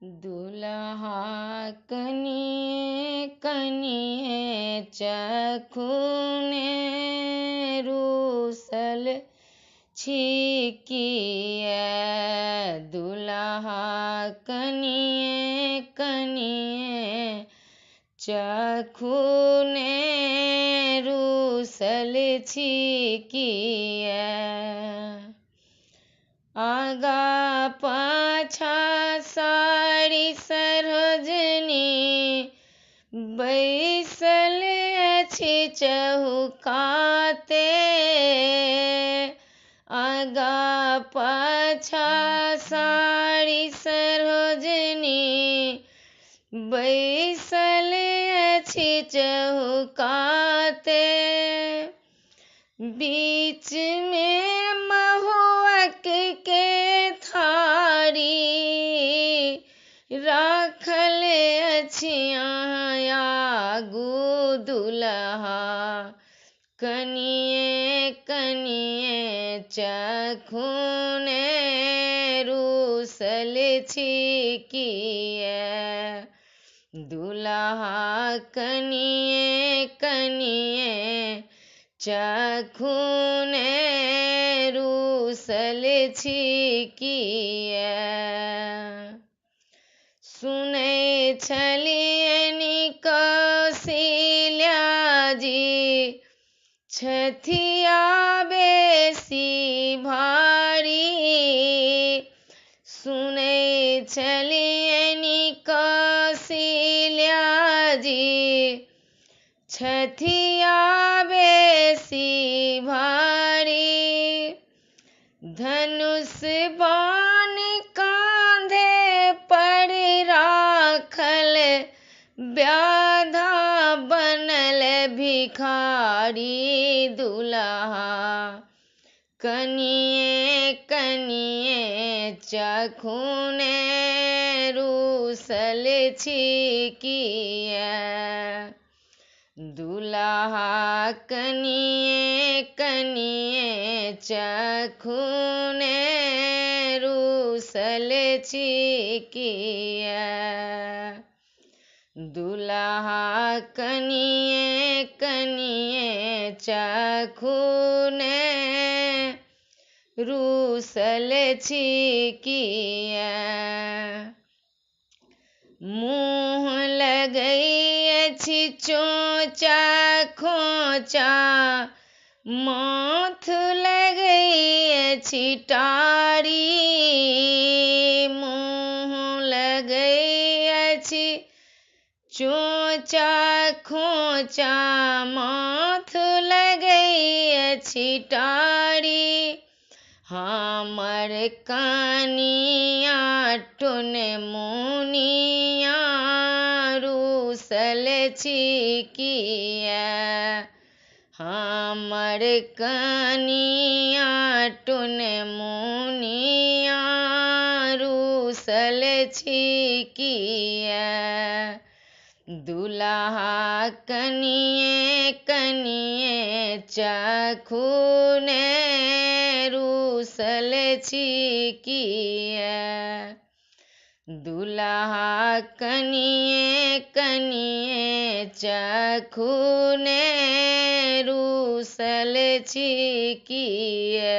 दुल्हा कनिये कनिये चखुने रूसल छिकिए। दुल्हा कनिये कनिये चखुने रूसल छिकिए। आगा पाछा सारी सरोजनी बैसल अछि चहुकाते। आगा पाछा सारी सरोजनी बैसल अछि चहुकाते। बीच में महुअक के थारी राखल अछि आगू। दुल्हा कनिये कनिये चखुने रूसल छिकिए। दुल्हा कनिये कनिये चखुने रूसल छिकिए। सुनै छलियनि कौशल्या जी छथिया बेसी भारी। सुनै छलियनि कौशल्या जी छथिया बेसी भारी। धनुष बाण कांधे पर राखल व्याधा बनल भिखारी। दुल्हा कनिये कनिये चखुने रूसल छिकिए। दुल्हा कनिये कनिये चखुने रूसल छिकिए। दुल्हा कनिये कनिये चखुने रूसल छिकिए। मुँह लगै अछि चोचा खोचा माथ लगै अछि टारी। मुँह लगै अछि चोचा खोचा माथ लगै अछि टारी। हमर कनिया टुन मुनिया रूसल छिकिए। हमर कनिया टुन मुनिया रूसल छिकिए। दुल्हा कनिये कनिये चखुने रूसल छिकिए। दुल्हा कनिये कनिये चखुने रूसल छिकिए।